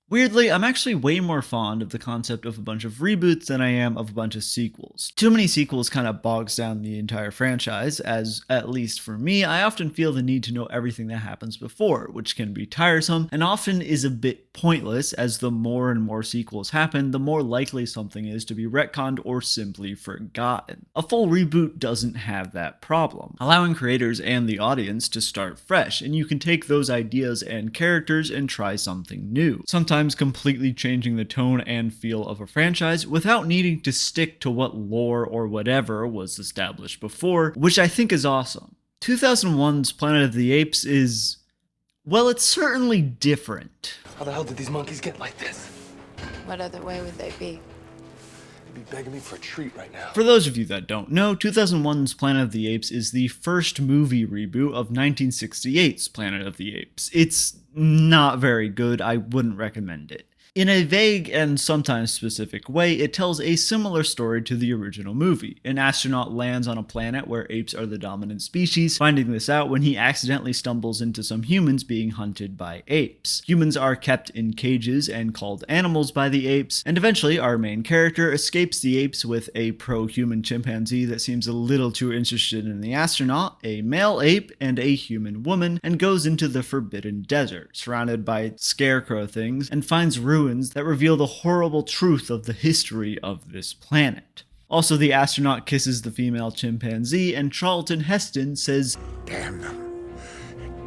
Weirdly, I'm actually way more fond of the concept of a bunch of reboots than I am of a bunch of sequels. Too many sequels kind of bogs down the entire franchise, as, at least for me, I often feel the need to know everything that happens before, which can be tiresome and often is a bit pointless, as the more and more sequels happen, the more likely something is to be retconned or simply forgotten. A full reboot doesn't have that problem, allowing creators and the audience to start fresh, and you can take those ideas and characters and try something new. Sometimes completely changing the tone and feel of a franchise without needing to stick to what lore or whatever was established before, which I think is awesome. 2001's Planet of the Apes is, well, it's certainly different. How the hell did these monkeys get like this? What other way would they be? They'd be begging me for a treat right now. For those of you that don't know, 2001's Planet of the Apes is the first movie reboot of 1968's Planet of the Apes. It's not very good, I wouldn't recommend it. In a vague and sometimes specific way, it tells a similar story to the original movie. An astronaut lands on a planet where apes are the dominant species, finding this out when he accidentally stumbles into some humans being hunted by apes. Humans are kept in cages and called animals by the apes, and eventually our main character escapes the apes with a pro-human chimpanzee that seems a little too interested in the astronaut, a male ape, and a human woman, and goes into the Forbidden Desert, surrounded by scarecrow things, and finds ruins that reveal the horrible truth of the history of this planet. Also, the astronaut kisses the female chimpanzee, and Charlton Heston says, Damn them.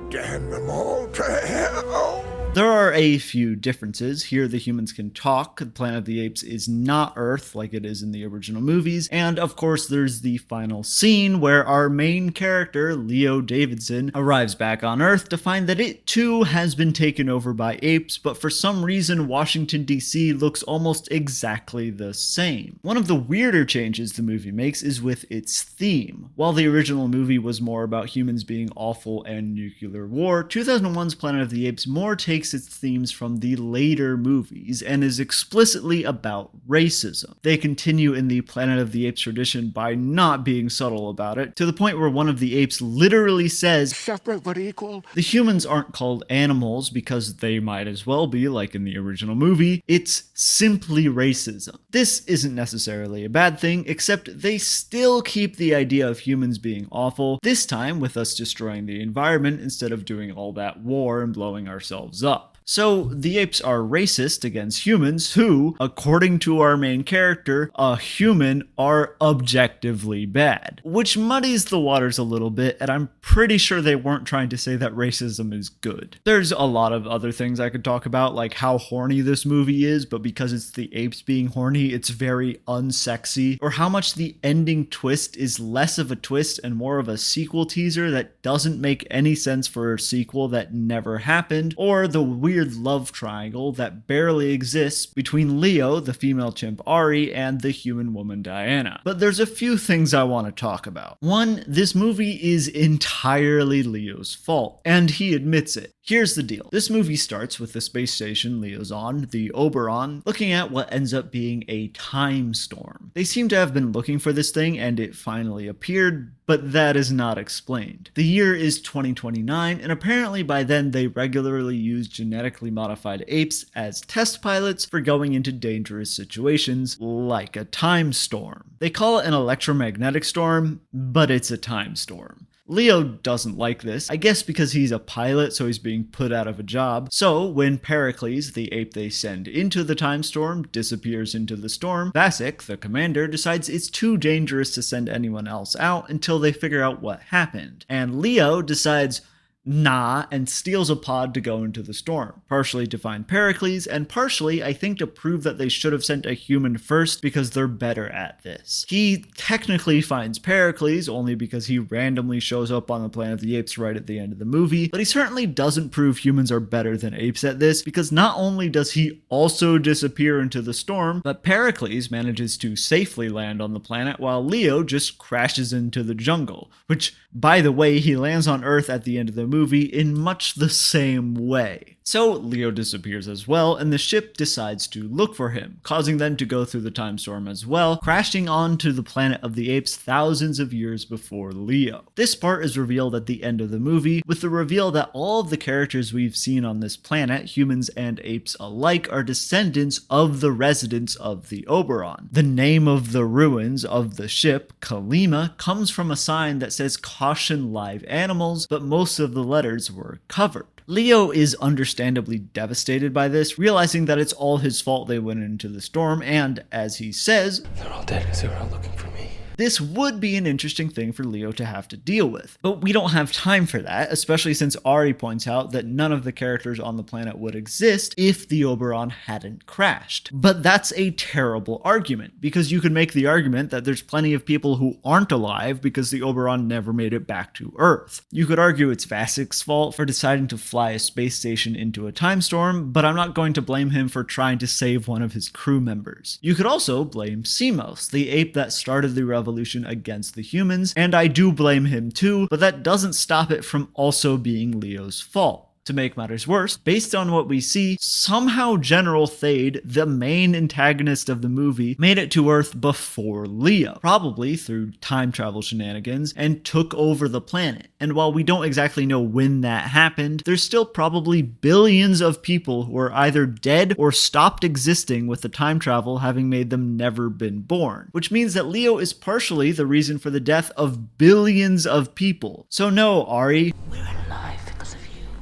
Damn them all to hell. There are a few differences. Here the humans can talk, Planet of the Apes is not Earth like it is in the original movies, and of course there's the final scene where our main character, Leo Davidson, arrives back on Earth to find that it too has been taken over by apes, but for some reason Washington DC looks almost exactly the same. One of the weirder changes the movie makes is with its theme. While the original movie was more about humans being awful and nuclear war, 2001's Planet of the Apes more takes its themes from the later movies and is explicitly about racism. They continue in the Planet of the Apes tradition by not being subtle about it, to the point where one of the apes literally says, Separate but equal. the humans aren't called animals because they might as well be, like in the original movie. It's simply racism. This isn't necessarily a bad thing, except they still keep the idea of humans being awful, this time with us destroying the environment instead of doing all that war and blowing ourselves up. So the apes are racist against humans who, according to our main character, a human, are objectively bad. Which muddies the waters a little bit, and I'm pretty sure they weren't trying to say that racism is good. There's a lot of other things I could talk about, like how horny this movie is, but because it's the apes being horny, it's very unsexy. Or how much the ending twist is less of a twist and more of a sequel teaser that doesn't make any sense for a sequel that never happened. Or the weird love triangle that barely exists between Leo, the female chimp Ari, and the human woman Diana. But there's a few things I want to talk about. One, this movie is entirely Leo's fault, and he admits it. Here's the deal. This movie starts with the space station Leo's on, the Oberon, looking at what ends up being a time storm. They seem to have been looking for this thing and it finally appeared, but that is not explained. The year is 2029, and apparently by then they regularly use genetically modified apes as test pilots for going into dangerous situations, like a time storm. They call it an electromagnetic storm, but it's a time storm. Leo doesn't like this, I guess because he's a pilot, so he's being put out of a job. So when Pericles, the ape they send into the time storm, disappears into the storm, Vasek, the commander, decides it's too dangerous to send anyone else out until they figure out what happened. And Leo decides, nah, and steals a pod to go into the storm, partially to find Pericles, and partially, I think, to prove that they should have sent a human first because they're better at this. He technically finds Pericles only because he randomly shows up on the Planet of the Apes right at the end of the movie, but he certainly doesn't prove humans are better than apes at this, because not only does he also disappear into the storm, but Pericles manages to safely land on the planet while Leo just crashes into the jungle, which, by the way, he lands on Earth at the end of the movie in much the same way. So Leo disappears as well, and the ship decides to look for him, causing them to go through the time storm as well, crashing onto the planet of the apes thousands of years before Leo. This part is revealed at the end of the movie, with the reveal that all of the characters we've seen on this planet, humans and apes alike, are descendants of the residents of the Oberon. The name of the ruins of the ship, Kalima, comes from a sign that says "Caution live animals," but most of the letters were covered. Leo is understandably devastated by this, realizing that it's all his fault they went into the storm, and, as he says, They're all dead because they were out looking for me. this would be an interesting thing for Leo to have to deal with. But we don't have time for that, especially since Ari points out that none of the characters on the planet would exist if the Oberon hadn't crashed. But that's a terrible argument, because you could make the argument that there's plenty of people who aren't alive because the Oberon never made it back to Earth. You could argue it's Vasik's fault for deciding to fly a space station into a time storm, but I'm not going to blame him for trying to save one of his crew members. You could also blame Simos, the ape that started the revolution against the humans, and I do blame him too, but that doesn't stop it from also being Leo's fault. To make matters worse, based on what we see, somehow General Thade, the main antagonist of the movie, made it to Earth before Leo, probably through time travel shenanigans, and took over the planet. And while we don't exactly know when that happened, there's still probably billions of people who are either dead or stopped existing with the time travel having made them never been born. Which means that Leo is partially the reason for the death of billions of people. So no, Ari,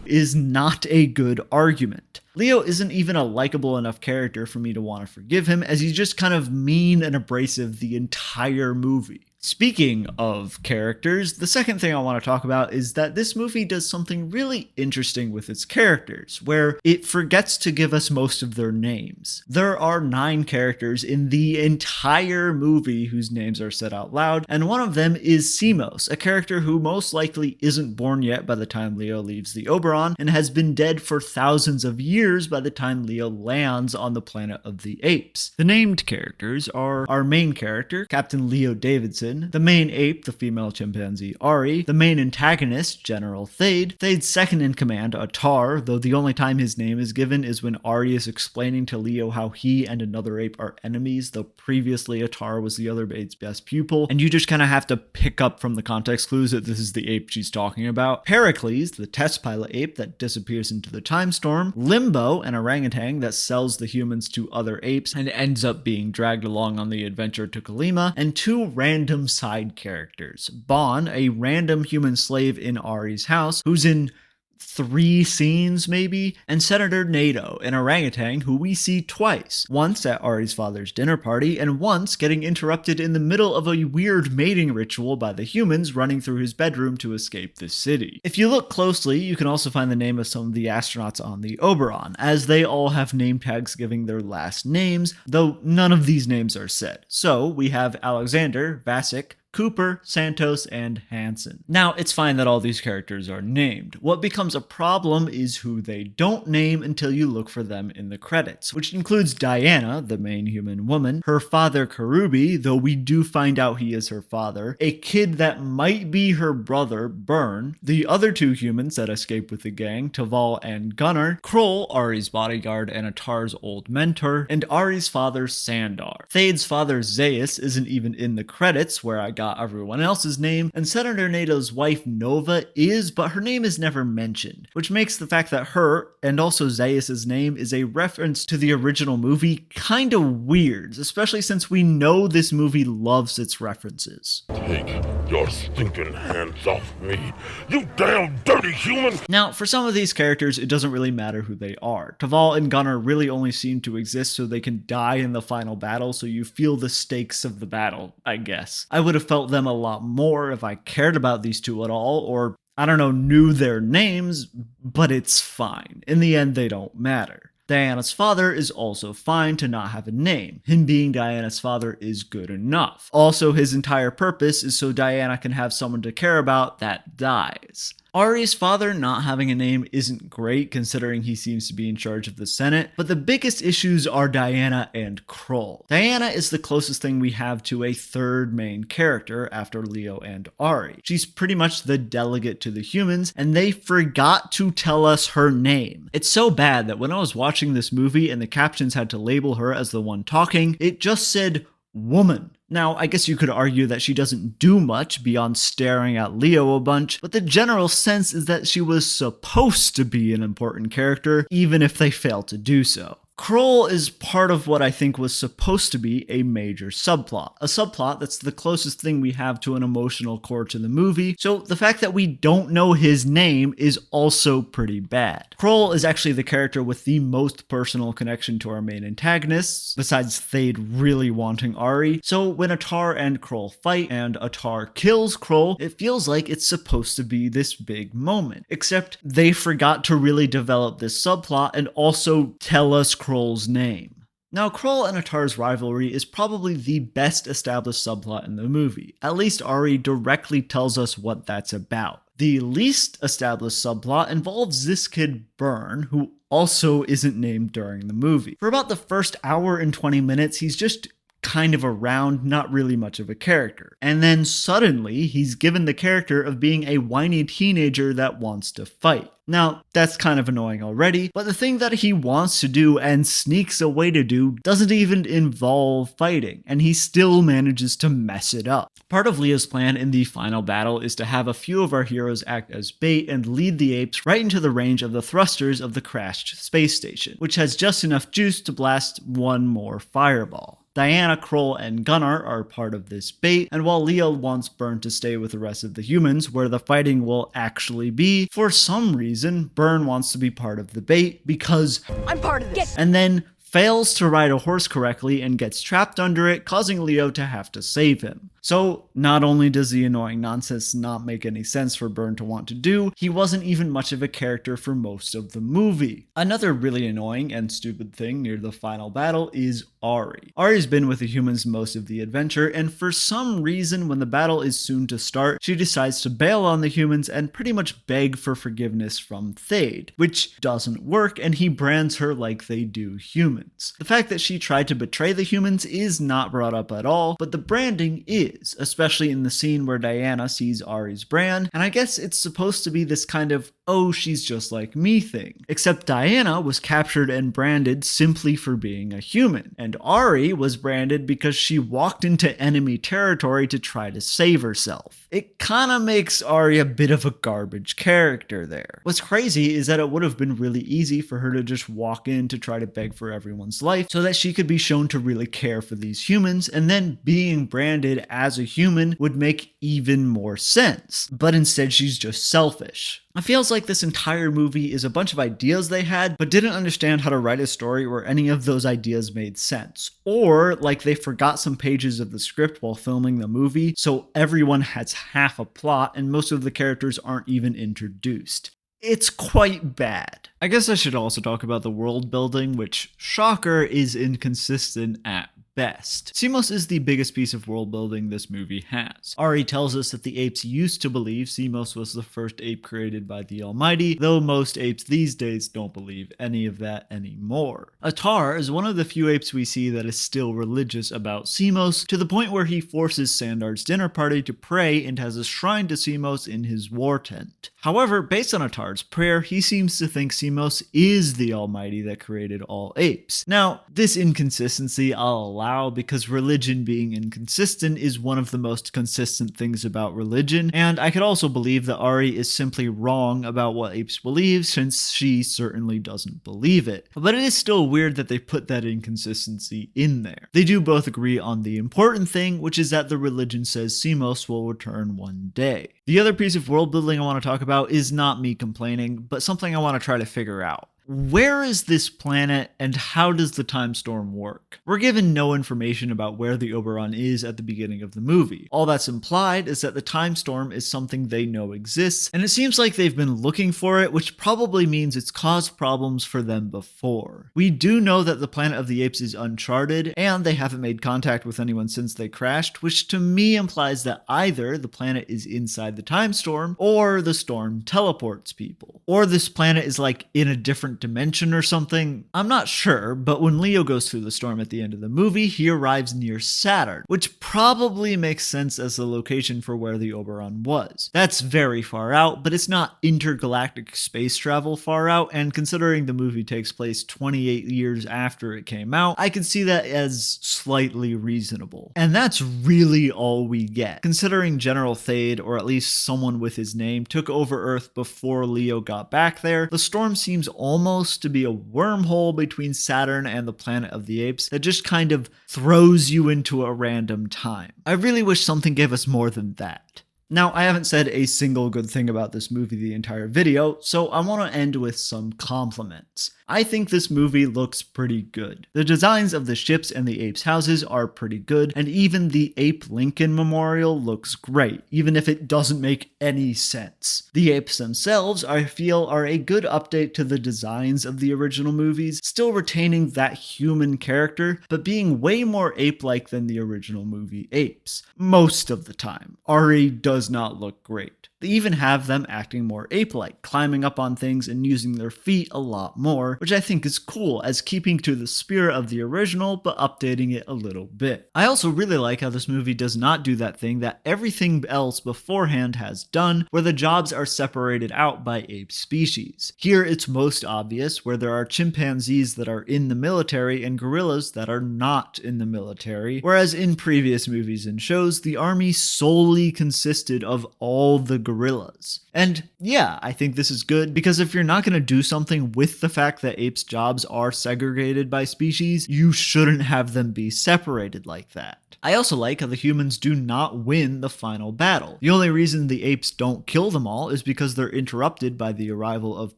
is not a good argument. Leo isn't even a likable enough character for me to want to forgive him, as he's just kind of mean and abrasive the entire movie. Speaking of characters, the second thing I want to talk about is that this movie does something really interesting with its characters, where it forgets to give us most of their names. There are 9 characters in the entire movie whose names are said out loud, and one of them is Simos, a character who most likely isn't born yet by the time Leo leaves the Oberon, and has been dead for thousands of years by the time Leo lands on the planet of the apes. The named characters are our main character, Captain Leo Davidson, the main ape, the female chimpanzee Ari, the main antagonist, General Thade, Thade's second in command, Atar, though the only time his name is given is when Ari is explaining to Leo how he and another ape are enemies, though previously Atar was the other ape's best pupil, and you just kind of have to pick up from the context clues that this is the ape she's talking about. Pericles, the test pilot ape that disappears into the time storm, Limbo, an orangutan that sells the humans to other apes and ends up being dragged along on the adventure to Kalima, and 2 random side characters. Bon, a random human slave in Ari's house, who's in 3 scenes maybe, and Senator Nato, an orangutan who we see twice, once at Ari's father's dinner party, and once getting interrupted in the middle of a weird mating ritual by the humans running through his bedroom to escape the city. If you look closely, you can also find the name of some of the astronauts on the Oberon, as they all have name tags giving their last names, though none of these names are said. So we have Alexander, Vasek, Cooper, Santos, and Hansen. Now, it's fine that all these characters are named. What becomes a problem is who they don't name until you look for them in the credits, which includes Diana, the main human woman, her father Karubi, though we do find out he is her father, a kid that might be her brother, Burn, the other 2 humans that escape with the gang, Taval and Gunnar, Kroll, Ari's bodyguard and Atar's old mentor, and Ari's father, Sandar. Thade's father, Zaius, isn't even in the credits, where I got everyone else's name, and Senator Nato's wife Nova is, but her name is never mentioned, which makes the fact that her, and also Zaius' name, is a reference to the original movie kinda weird, especially since we know this movie loves its references. Take your stinking hands off me, you damn dirty human! Now, for some of these characters, it doesn't really matter who they are. Taval and Gunnar really only seem to exist so they can die in the final battle, so you feel the stakes of the battle, I guess. I would have felt them a lot more if I cared about these 2 at all, or, I don't know, knew their names, but it's fine. In the end, they don't matter. Diana's father is also fine to not have a name. Him being Diana's father is good enough. Also, his entire purpose is so Diana can have someone to care about that dies. Ari's father not having a name isn't great considering he seems to be in charge of the Senate, but the biggest issues are Diana and Kroll. Diana is the closest thing we have to a third main character after Leo and Ari. She's pretty much the delegate to the humans, and they forgot to tell us her name. It's so bad that when I was watching this movie and the captions had to label her as the one talking, it just said woman. Now, I guess you could argue that she doesn't do much beyond staring at Leo a bunch, but the general sense is that she was supposed to be an important character, even if they failed to do so. Kroll is part of what I think was supposed to be a major subplot. A subplot that's the closest thing we have to an emotional core to the movie, so the fact that we don't know his name is also pretty bad. Kroll is actually the character with the most personal connection to our main antagonists, besides Thade really wanting Ari, so when Atar and Kroll fight and Atar kills Kroll, it feels like it's supposed to be this big moment. Except they forgot to really develop this subplot and also tell us Kroll's name. Now, Kroll and Atar's rivalry is probably the best established subplot in the movie. At least Ari directly tells us what that's about. The least established subplot involves this kid Burn, who also isn't named during the movie. For about the first hour and 20 minutes, he's just kind of around, not really much of a character. And then suddenly, he's given the character of being a whiny teenager that wants to fight. Now, that's kind of annoying already, but the thing that he wants to do and sneaks away to do doesn't even involve fighting, and he still manages to mess it up. Part of Leo's plan in the final battle is to have a few of our heroes act as bait and lead the apes right into the range of the thrusters of the crashed space station, which has just enough juice to blast one more fireball. Diana, Kroll, and Gunnar are part of this bait, and while Leo wants Burn to stay with the rest of the humans, where the fighting will actually be, for some reason, Burn wants to be part of the bait because I'm part of this. And then fails to ride a horse correctly and gets trapped under it, causing Leo to have to save him. So, not only does the annoying nonsense not make any sense for Burn to want to do, he wasn't even much of a character for most of the movie. Another really annoying and stupid thing near the final battle is Ari. Ari's been with the humans most of the adventure, and for some reason, when the battle is soon to start, she decides to bail on the humans and pretty much beg for forgiveness from Thade, which doesn't work, and he brands her like they do humans. The fact that she tried to betray the humans is not brought up at all, but the branding is, especially in the scene where Diana sees Ari's brand, and I guess it's supposed to be this kind of, oh, she's just like me thing. Except Diana was captured and branded simply for being a human, and Ari was branded because she walked into enemy territory to try to save herself. It kinda makes Ari a bit of a garbage character there. What's crazy is that it would have been really easy for her to just walk in to try to beg for everyone's life so that she could be shown to really care for these humans, and then being branded as a human would make even more sense. But instead she's just selfish. It feels like this entire movie is a bunch of ideas they had, but didn't understand how to write a story where any of those ideas made sense. Or like they forgot some pages of the script while filming the movie, so everyone has half a plot and most of the characters aren't even introduced. It's quite bad. I guess I should also talk about the world building, which, shocker, is inconsistent at best. Simos is the biggest piece of world building this movie has. Ari tells us that the apes used to believe Simos was the first ape created by the Almighty, though most apes these days don't believe any of that anymore. Atar is one of the few apes we see that is still religious about Simos, to the point where he forces Sandar's dinner party to pray and has a shrine to Simos in his war tent. However, based on Atar's prayer, he seems to think Simos is the Almighty that created all apes. Now, this inconsistency I'll allow because religion being inconsistent is one of the most consistent things about religion, and I could also believe that Ari is simply wrong about what apes believe since she certainly doesn't believe it. But it is still weird that they put that inconsistency in there. They do both agree on the important thing, which is that the religion says Simos will return one day. The other piece of world building I want to talk about is not me complaining, but something I want to try to figure out. Where is this planet and how does the time storm work? We're given no information about where the Oberon is at the beginning of the movie. All that's implied is that the time storm is something they know exists, and it seems like they've been looking for it, which probably means it's caused problems for them before. We do know that the planet of the Apes is uncharted, and they haven't made contact with anyone since they crashed, which to me implies that either the planet is inside the time storm, or the storm teleports people. Or this planet is like in a different dimension or something. I'm not sure, but when Leo goes through the storm at the end of the movie, he arrives near Saturn, which probably makes sense as the location for where the Oberon was. That's very far out, but it's not intergalactic space travel far out, and considering the movie takes place 28 years after it came out, I can see that as slightly reasonable. And that's really all we get. Considering General Thade, or at least someone with his name, took over Earth before Leo got back there, the storm seems almost to be a wormhole between Saturn and the planet of the Apes that just kind of throws you into a random time. I really wish something gave us more than that. Now, I haven't said a single good thing about this movie the entire video, so I want to end with some compliments. I think this movie looks pretty good. The designs of the ships and the apes' houses are pretty good, and even the Ape Lincoln Memorial looks great, even if it doesn't make any sense. The apes themselves, I feel, are a good update to the designs of the original movies, still retaining that human character, but being way more ape-like than the original movie Apes. Most of the time. Ari does not look great. They even have them acting more ape-like, climbing up on things and using their feet a lot more, which I think is cool as keeping to the spirit of the original but updating it a little bit. I also really like how this movie does not do that thing that everything else beforehand has done, where the jobs are separated out by ape species. Here it's most obvious, where there are chimpanzees that are in the military and gorillas that are not in the military, whereas in previous movies and shows, the army solely consisted of all the gorillas. And yeah, I think this is good, because if you're not going to do something with the fact that apes' jobs are segregated by species, you shouldn't have them be separated like that. I also like how the humans do not win the final battle. The only reason the apes don't kill them all is because they're interrupted by the arrival of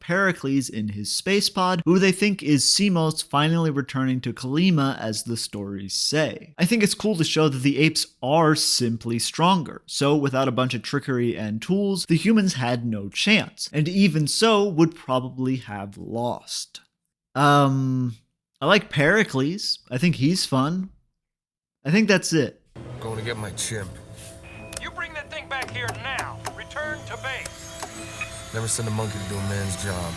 Pericles in his space pod, who they think is Simos finally returning to Kalima as the stories say. I think it's cool to show that the apes are simply stronger, so without a bunch of trickery and tools, the humans had no chance, and even so would probably have lost. I like Pericles. I think he's fun. I think that's it. Going to get my chimp. You bring that thing back here now. Return to base. Never send a monkey to do a man's job.